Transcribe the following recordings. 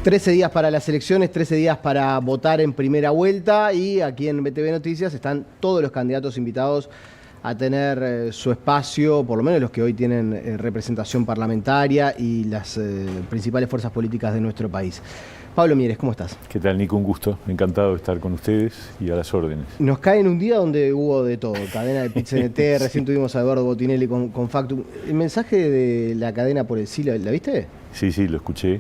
13 días para las elecciones, 13 días para votar en primera vuelta y aquí en BTV Noticias están todos los candidatos invitados a tener su espacio, por lo menos los que hoy tienen representación parlamentaria y las principales fuerzas políticas de nuestro país. Pablo Mieres, ¿cómo estás? ¿Qué tal, Nico? Un gusto. Encantado de estar con ustedes y a las órdenes. Nos cae en un día donde hubo de todo. Cadena de PIT-CNT, recién tuvimos a Eduardo Botinelli con Factum. ¿El mensaje de la cadena por el sí, la viste? Sí, lo escuché.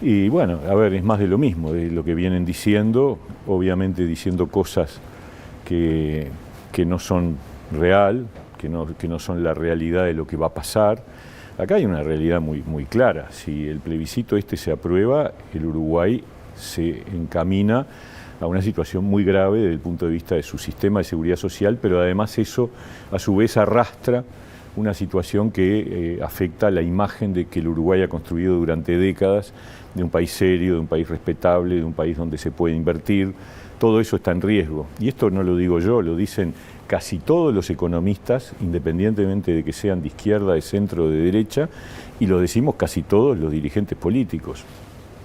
Y bueno, a ver, es más de lo mismo, de lo que vienen diciendo, obviamente diciendo cosas que no son real, que no son la realidad de lo que va a pasar. Acá hay una realidad muy clara. Si el plebiscito se aprueba, el Uruguay se encamina a una situación muy grave desde el punto de vista de su sistema de seguridad social, pero además eso a su vez arrastra una situación que afecta la imagen de que el Uruguay ha construido durante décadas, de un país serio, de un país respetable, de un país donde se puede invertir. Todo eso está en riesgo. Y esto no lo digo yo, lo dicen casi todos los economistas, independientemente de que sean de izquierda, de centro o de derecha, y lo decimos casi todos los dirigentes políticos,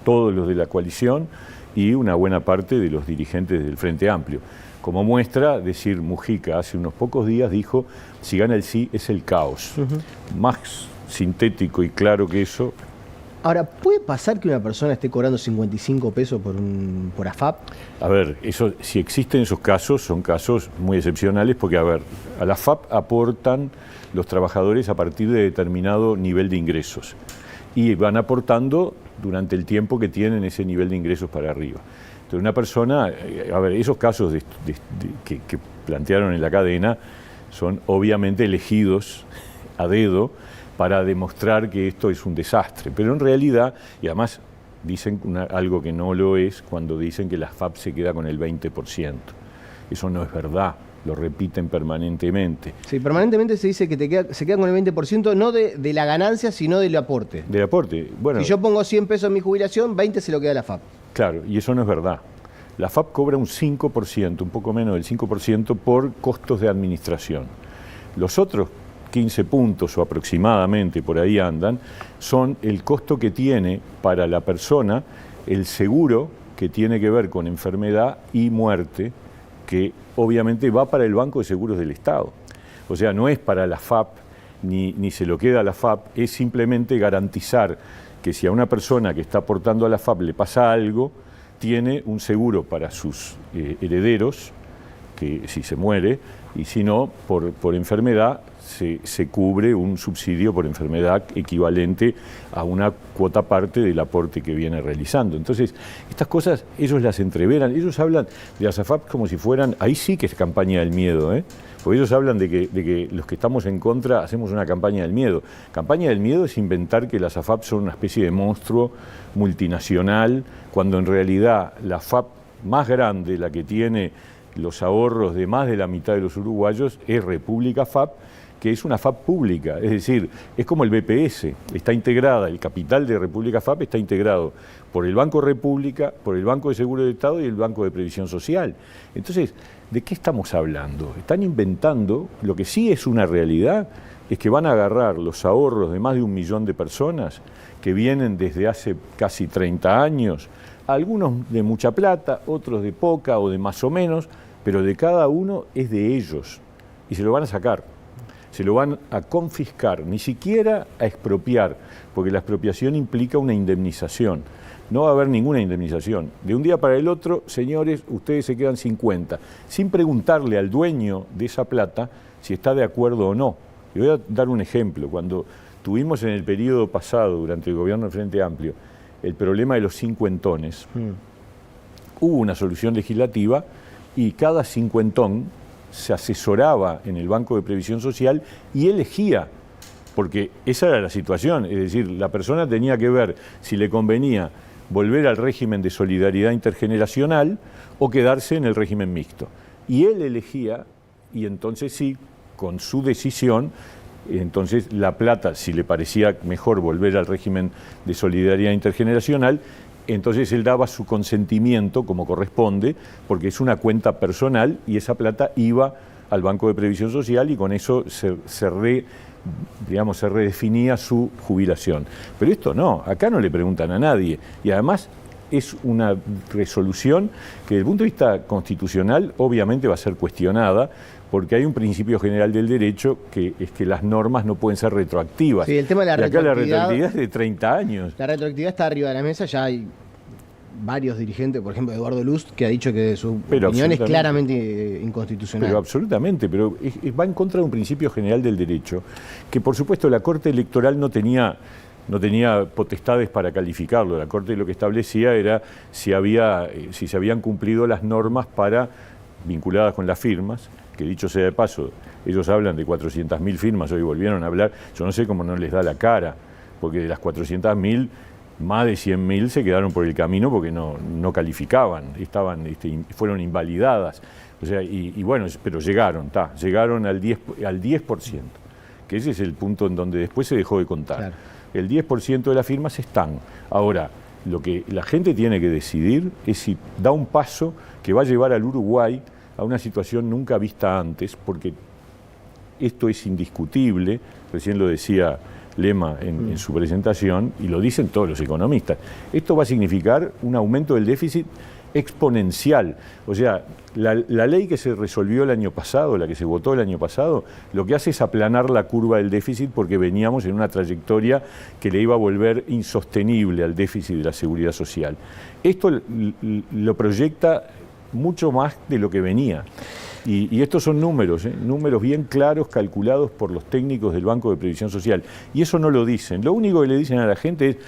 todos los de la coalición y una buena parte de los dirigentes del Frente Amplio. Como muestra, decir Mujica hace unos pocos días dijo, si gana el sí es el caos. Más sintético y claro que eso. Ahora, ¿puede pasar que una persona esté cobrando 55 pesos por AFAP? A ver, eso, si existen esos casos, son casos muy excepcionales porque, a ver, a la AFAP aportan los trabajadores a partir de determinado nivel de ingresos y van aportando durante el tiempo que tienen ese nivel de ingresos para arriba. Entonces, una persona, a ver, esos casos que plantearon en la cadena son obviamente elegidos a dedo para demostrar que esto es un desastre. Pero en realidad, y además dicen algo que no lo es, cuando dicen que la AFAP se queda con el 20%. Eso no es verdad, lo repiten permanentemente. Sí, permanentemente se dice que se queda con el 20%, no de la ganancia, sino del aporte. Del aporte, bueno. Si yo pongo 100 pesos en mi jubilación, 20 se lo queda la AFAP. Claro, y eso no es verdad. La AFAP cobra un 5%, un poco menos del 5% por costos de administración. Los otros 15 puntos o aproximadamente, por ahí andan, son el costo que tiene para la persona el seguro que tiene que ver con enfermedad y muerte, que obviamente va para el Banco de Seguros del Estado. O sea, no es para la FAP, ni se lo queda a la FAP, es simplemente garantizar que si a una persona que está aportando a la FAP le pasa algo, tiene un seguro para sus herederos, que si se muere, y si no, por enfermedad, se cubre un subsidio por enfermedad equivalente a una cuota parte del aporte que viene realizando. Entonces, estas cosas ellos las entreveran, ellos hablan de las AFAP como si fueran, ahí sí que es campaña del miedo, porque ellos hablan de que los que estamos en contra hacemos una campaña del miedo. Campaña del miedo es inventar que las AFAP son una especie de monstruo multinacional, cuando en realidad la AFAP más grande, la que tiene los ahorros de más de la mitad de los uruguayos, es República FAP, que es una FAP pública, es decir, es como el BPS, está integrada, el capital de República FAP está integrado por el Banco República, por el Banco de Seguro del Estado y el Banco de Previsión Social. Entonces, ¿de qué estamos hablando? Están inventando, lo que sí es una realidad, es que van a agarrar los ahorros de más de 1 millón de personas que vienen desde hace casi 30 años, algunos de mucha plata, otros de poca o de más o menos, pero de cada uno es de ellos y se lo van a sacar. Se lo van a confiscar, ni siquiera a expropiar, porque la expropiación implica una indemnización. No va a haber ninguna indemnización. De un día para el otro, señores, ustedes se quedan 50, sin preguntarle al dueño de esa plata si está de acuerdo o no. Y voy a dar un ejemplo. Cuando tuvimos en el periodo pasado, durante el gobierno del Frente Amplio, el problema de los cincuentones, hubo una solución legislativa y cada cincuentón se asesoraba en el Banco de Previsión Social y elegía, porque esa era la situación, es decir, la persona tenía que ver si le convenía volver al régimen de solidaridad intergeneracional o quedarse en el régimen mixto. Y él elegía, y entonces sí, con su decisión, entonces la plata, si le parecía mejor volver al régimen de solidaridad intergeneracional, entonces él daba su consentimiento como corresponde, porque es una cuenta personal y esa plata iba al Banco de Previsión Social y con eso se redefinía su jubilación. Pero esto no, acá no le preguntan a nadie y además es una resolución que desde el punto de vista constitucional obviamente va a ser cuestionada porque hay un principio general del derecho que es que las normas no pueden ser retroactivas. Sí, el tema de la retroactividad. Y acá la retroactividad es de 30 años. La retroactividad está arriba de la mesa, ya hay varios dirigentes, por ejemplo Eduardo Luz, que ha dicho que su opinión es claramente inconstitucional. Pero absolutamente, pero va en contra de un principio general del derecho, que por supuesto la Corte Electoral no tenía potestades para calificarlo. La Corte lo que establecía era si se habían cumplido las normas vinculadas con las firmas, que dicho sea de paso, ellos hablan de 400.000 firmas, hoy volvieron a hablar, yo no sé cómo no les da la cara, porque de las 400.000, más de 100.000 se quedaron por el camino porque no calificaban, fueron invalidadas. O sea, y bueno, pero llegaron al 10%, que ese es el punto en donde después se dejó de contar. Claro. El 10% de las firmas están. Ahora, lo que la gente tiene que decidir es si da un paso que va a llevar al Uruguay a una situación nunca vista antes, porque esto es indiscutible, recién lo decía Lema en su presentación, y lo dicen todos los economistas. Esto va a significar un aumento del déficit exponencial. O sea, la ley que se resolvió el año pasado, la que se votó el año pasado, lo que hace es aplanar la curva del déficit porque veníamos en una trayectoria que le iba a volver insostenible al déficit de la seguridad social. Esto lo proyecta mucho más de lo que venía. Y estos son números bien claros, calculados por los técnicos del Banco de Previsión Social. Y eso no lo dicen. Lo único que le dicen a la gente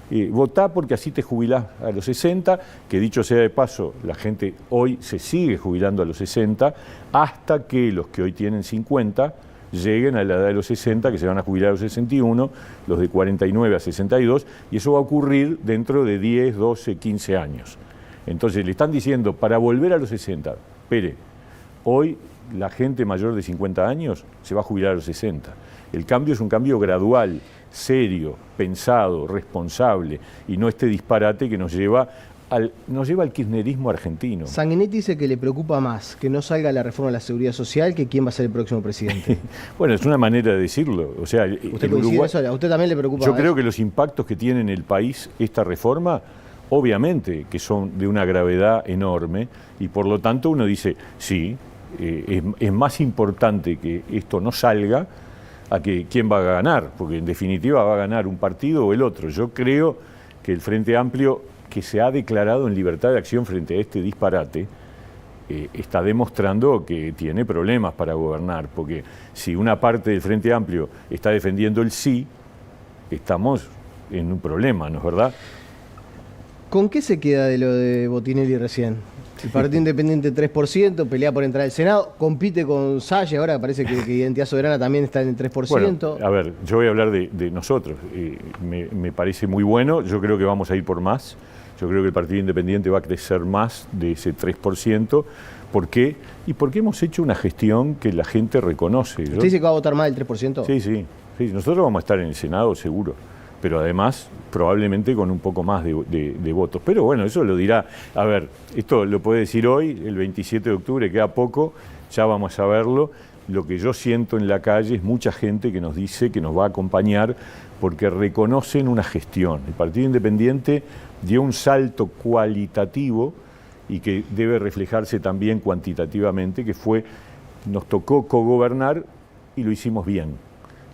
es votá porque así te jubilás a los 60, que dicho sea de paso, la gente hoy se sigue jubilando a los 60, hasta que los que hoy tienen 50 lleguen a la edad de los 60, que se van a jubilar a los 61, los de 49 a 62, y eso va a ocurrir dentro de 10, 12, 15 años. Entonces le están diciendo, para volver a los 60, espere, hoy la gente mayor de 50 años se va a jubilar a los 60. El cambio es un cambio gradual, serio, pensado, responsable, y no este disparate que nos lleva al kirchnerismo argentino. Sanguinetti dice que le preocupa más que no salga la reforma de la seguridad social que quién va a ser el próximo presidente. Bueno, es una manera de decirlo. O sea, ¿Usted coincide eso? ¿A usted también le preocupa? Yo creo que los impactos que tiene en el país esta reforma, obviamente que son de una gravedad enorme, y por lo tanto uno dice, sí, es más importante que esto no salga a que quién va a ganar, porque en definitiva va a ganar un partido o el otro. Yo creo que el Frente Amplio, que se ha declarado en libertad de acción frente a este disparate, está demostrando que tiene problemas para gobernar, porque si una parte del Frente Amplio está defendiendo el sí, estamos en un problema, ¿no es verdad? ¿Con qué se queda de lo de Botinelli recién? El Partido Independiente 3%, pelea por entrar al Senado, compite con Salle, ahora parece que Identidad Soberana también está en el 3%. Bueno, a ver, yo voy a hablar de nosotros. Me parece muy bueno, yo creo que vamos a ir por más. Yo creo que el Partido Independiente va a crecer más de ese 3%. ¿Por qué? Y porque hemos hecho una gestión que la gente reconoce. ¿Usted dice que va a votar más del 3%? Sí. Nosotros vamos a estar en el Senado seguro, pero además probablemente con un poco más de votos. Pero bueno, eso lo dirá. A ver, esto lo puede decir hoy, el 27 de octubre, queda poco, ya vamos a verlo. Lo que yo siento en la calle es mucha gente que nos dice que nos va a acompañar porque reconocen una gestión. El Partido Independiente dio un salto cualitativo y que debe reflejarse también cuantitativamente, que fue, nos tocó cogobernar y lo hicimos bien.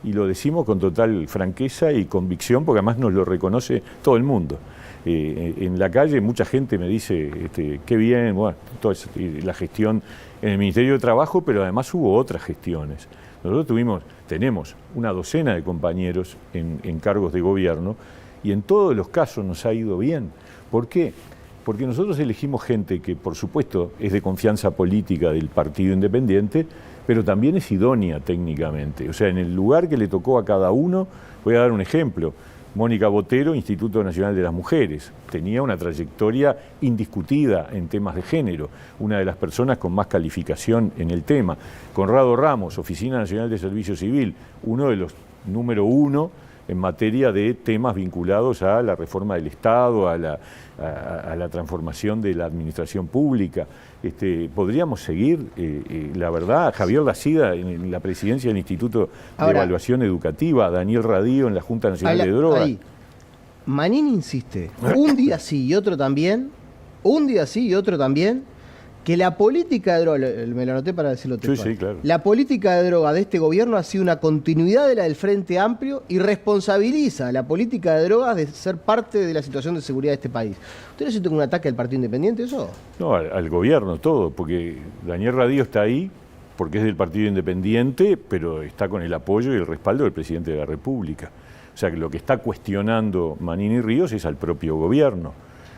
Y lo decimos con total franqueza y convicción, porque además nos lo reconoce todo el mundo. En la calle mucha gente me dice, qué bien, bueno, toda la gestión en el Ministerio de Trabajo, pero además hubo otras gestiones. Nosotros tenemos una docena de compañeros en cargos de gobierno y en todos los casos nos ha ido bien. ¿Por qué? Porque nosotros elegimos gente que, por supuesto, es de confianza política del Partido Independiente, pero también es idónea técnicamente. O sea, en el lugar que le tocó a cada uno, voy a dar un ejemplo. Mónica Botero, Instituto Nacional de las Mujeres, tenía una trayectoria indiscutida en temas de género, una de las personas con más calificación en el tema. Conrado Ramos, Oficina Nacional de Servicio Civil, uno de los número uno en materia de temas vinculados a la reforma del Estado, a la transformación de la administración pública. Podríamos seguir, la verdad, Javier Lacida en la presidencia del Instituto de Evaluación Educativa, Daniel Radío en la Junta Nacional de Drogas. Ahí. Manini insiste, un día sí y otro también, que la política de droga, me lo anoté para decirlo textual, sí, claro. La política de droga de este gobierno ha sido una continuidad de la del Frente Amplio y responsabiliza a la política de drogas de ser parte de la situación de seguridad de este país. ¿Usted no siente un ataque al Partido Independiente eso? No, al gobierno, todo, porque Daniel Radío está ahí porque es del Partido Independiente, pero está con el apoyo y el respaldo del presidente de la República. O sea, que lo que está cuestionando Manini Ríos es al propio gobierno.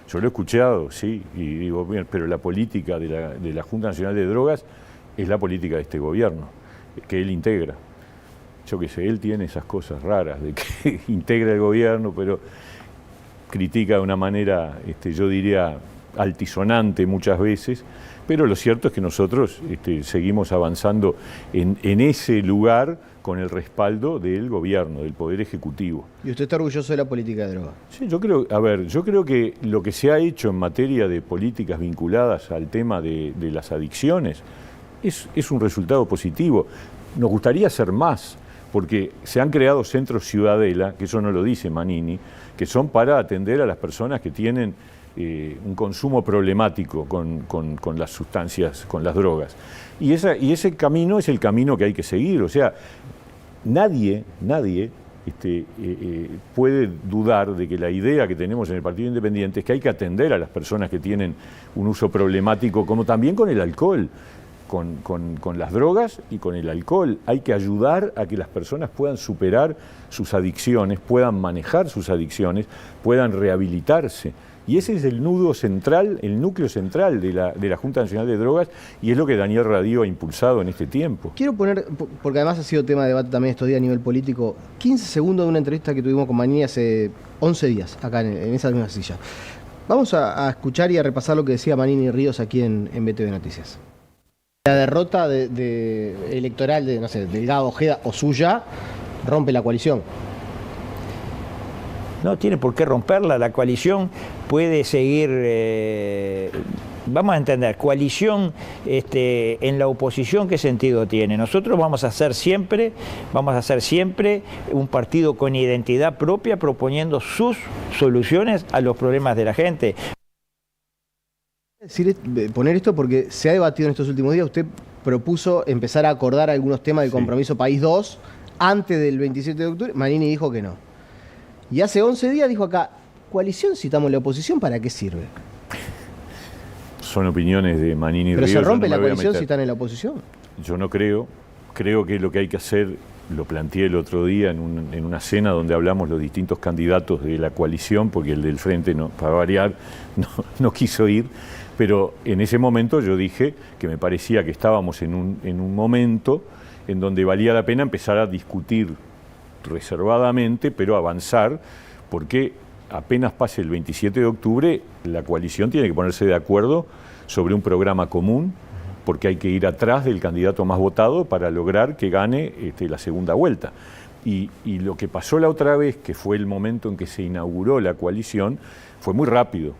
Yo lo he escuchado, sí, y digo, bien, pero la política de la Junta Nacional de Drogas es la política de este gobierno, que él integra. Yo qué sé, él tiene esas cosas raras de que integra el gobierno, pero critica de una manera, yo diría, altisonante muchas veces, pero lo cierto es que nosotros seguimos avanzando en ese lugar con el respaldo del gobierno, del Poder Ejecutivo. ¿Y usted está orgulloso de la política de drogas? Sí, yo creo que lo que se ha hecho en materia de políticas vinculadas al tema de las adicciones es un resultado positivo. Nos gustaría hacer más, porque se han creado centros Ciudadela, que eso no lo dice Manini, que son para atender a las personas que tienen un consumo problemático con las sustancias, con las drogas. Y ese camino es el camino que hay que seguir. O sea, nadie puede dudar de que la idea que tenemos en el Partido Independiente es que hay que atender a las personas que tienen un uso problemático, como también con el alcohol, con las drogas y con el alcohol. Hay que ayudar a que las personas puedan superar sus adicciones, puedan manejar sus adicciones, puedan rehabilitarse. Y ese es el nudo central, el núcleo central de la Junta Nacional de Drogas, y es lo que Daniel Radío ha impulsado en este tiempo. Quiero poner, porque además ha sido tema de debate también estos días a nivel político, 15 segundos de una entrevista que tuvimos con Manini hace 11 días, acá en esa misma silla. Vamos a escuchar y a repasar lo que decía Manini Ríos aquí en BTV Noticias. La derrota electoral de, no sé, Delgado, Ojeda o suya rompe la coalición. No tiene por qué romperla, la coalición puede seguir, vamos a entender, coalición en la oposición, ¿qué sentido tiene? Nosotros vamos a ser siempre un partido con identidad propia, proponiendo sus soluciones a los problemas de la gente. Poner esto porque se ha debatido en estos últimos días, usted propuso empezar a acordar algunos temas del Compromiso País 2 antes del 27 de octubre, Manini dijo que no. Y hace 11 días dijo acá, coalición, citamos la oposición, ¿para qué sirve? Son opiniones de Manini Ríos. ¿Pero se rompe la coalición si están en la oposición? Yo no creo. Creo que lo que hay que hacer, lo planteé el otro día en una cena donde hablamos los distintos candidatos de la coalición, porque el del Frente, para variar, no quiso ir, pero en ese momento yo dije que me parecía que estábamos en un momento en donde valía la pena empezar a discutir reservadamente, pero avanzar, porque apenas pase el 27 de octubre, la coalición tiene que ponerse de acuerdo sobre un programa común, porque hay que ir atrás del candidato más votado para lograr que gane la segunda vuelta. Y lo que pasó la otra vez, que fue el momento en que se inauguró la coalición, fue muy rápido.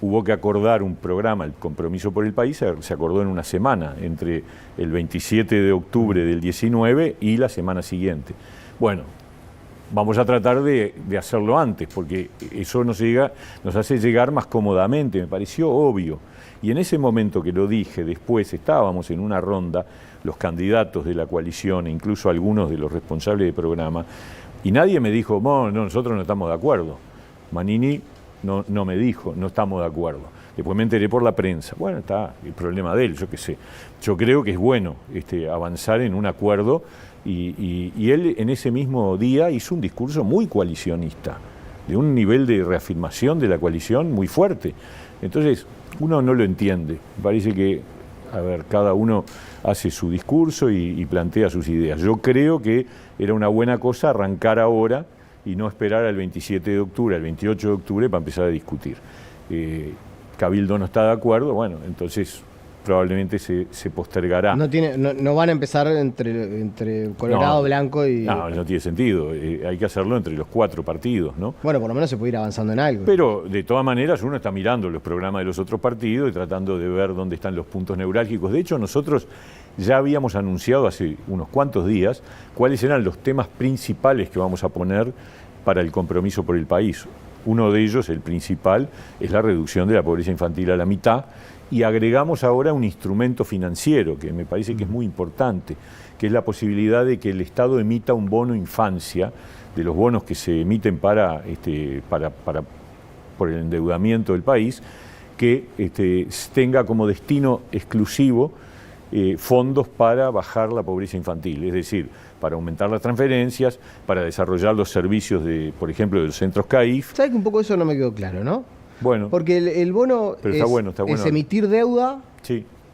Hubo que acordar un programa, el Compromiso por el País, se acordó en una semana, entre el 27 de octubre del 19 y la semana siguiente. Bueno, vamos a tratar de hacerlo antes, porque eso nos hace llegar más cómodamente, me pareció obvio. Y en ese momento que lo dije, después estábamos en una ronda, los candidatos de la coalición, e incluso algunos de los responsables del programa, y nadie me dijo, no, nosotros no estamos de acuerdo. Manini no me dijo, no estamos de acuerdo. Después me enteré por la prensa. Bueno, está el problema de él, yo qué sé. Yo creo que es bueno avanzar en un acuerdo, y él en ese mismo día hizo un discurso muy coalicionista, de un nivel de reafirmación de la coalición muy fuerte. Entonces, uno no lo entiende. Parece que, cada uno hace su discurso y plantea sus ideas. Yo creo que era una buena cosa arrancar ahora y no esperar al 27 de octubre, al 28 de octubre para empezar a discutir. Cabildo no está de acuerdo, bueno, entonces probablemente se postergará. No van a empezar entre Colorado, Blanco y... No tiene sentido. Hay que hacerlo entre los 4 partidos, ¿no? Bueno, por lo menos se puede ir avanzando en algo. Pero, de todas maneras, uno está mirando los programas de los otros partidos y tratando de ver dónde están los puntos neurálgicos. De hecho, nosotros ya habíamos anunciado hace unos cuantos días cuáles eran los temas principales que vamos a poner para el compromiso por el país. Uno de ellos, el principal, es la reducción de la pobreza infantil a la mitad, y agregamos ahora un instrumento financiero que me parece que es muy importante, que es la posibilidad de que el Estado emita un bono infancia, de los bonos que se emiten por el endeudamiento del país, que tenga como destino exclusivo fondos para bajar la pobreza infantil, es decir, para aumentar las transferencias, para desarrollar los servicios, por ejemplo, de los centros CAIF. ¿Sabes que un poco eso no me quedó claro, no? Bueno. Porque el bono es emitir deuda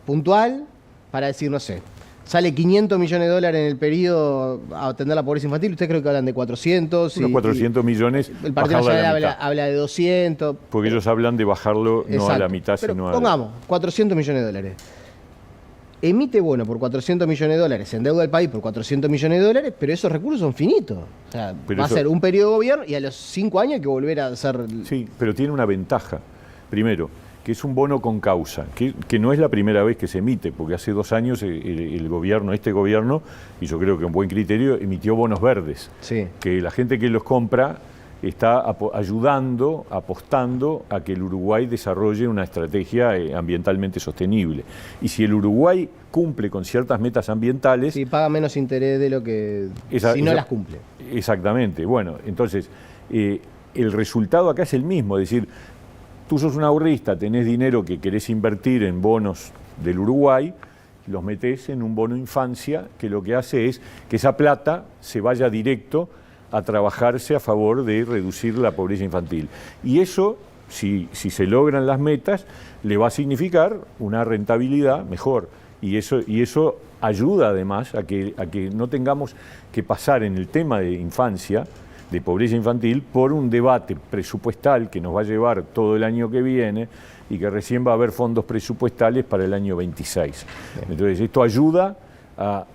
puntual para decir, no sé, sale 500 millones de dólares en el periodo a atender la pobreza infantil. Ustedes creo que hablan de 400. Unos 400 millones. El Partido Nacional habla de 200. Porque ellos hablan de bajarlo no a la mitad, sino a... Pongamos, 400 millones de dólares. Emite bono por 400 millones de dólares, endeuda al país por 400 millones de dólares, pero esos recursos son finitos. O sea, va a ser un periodo de gobierno y a los 5 años hay que volver a hacer... Sí, pero tiene una ventaja. Primero, que es un bono con causa, que no es la primera vez que se emite, porque hace 2 años el gobierno, este gobierno, y yo creo que con buen criterio, emitió bonos verdes, que la gente que los compra está ayudando, apostando a que el Uruguay desarrolle una estrategia ambientalmente sostenible. Y si el Uruguay cumple con ciertas metas ambientales... Sí, paga menos interés de lo que... si no las cumple. Exactamente. Bueno, entonces, el resultado acá es el mismo, es decir, tú sos un ahorrista, tenés dinero que querés invertir en bonos del Uruguay, los metés en un bono infancia, que lo que hace es que esa plata se vaya directo a trabajarse a favor de reducir la pobreza infantil. Y eso, si se logran las metas, le va a significar una rentabilidad mejor. Y eso ayuda además a que no tengamos que pasar en el tema de infancia, de pobreza infantil, por un debate presupuestal que nos va a llevar todo el año que viene y que recién va a haber fondos presupuestales para el año 26. Bien. Entonces, esto ayuda a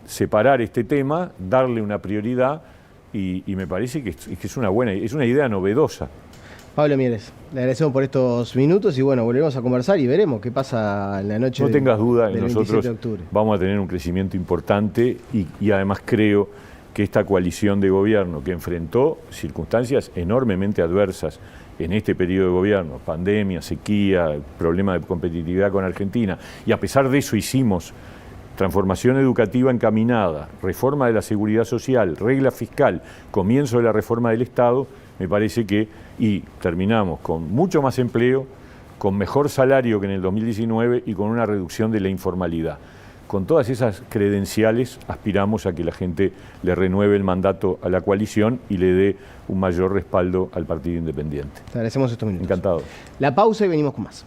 separar este tema, darle una prioridad, y me parece que es una idea novedosa. Pablo Mieres, le agradecemos por estos minutos y bueno, volveremos a conversar y veremos qué pasa en la noche del 27 de octubre. No tengas duda, nosotros vamos a tener un crecimiento importante y además creo que esta coalición de gobierno que enfrentó circunstancias enormemente adversas en este periodo de gobierno, pandemia, sequía, problema de competitividad con Argentina, y a pesar de eso hicimos transformación educativa encaminada, reforma de la seguridad social, regla fiscal, comienzo de la reforma del Estado, me parece que, y terminamos con mucho más empleo, con mejor salario que en el 2019 y con una reducción de la informalidad. Con todas esas credenciales aspiramos a que la gente le renueve el mandato a la coalición y le dé un mayor respaldo al Partido Independiente. Te agradecemos estos minutos. Encantado. La pausa y venimos con más.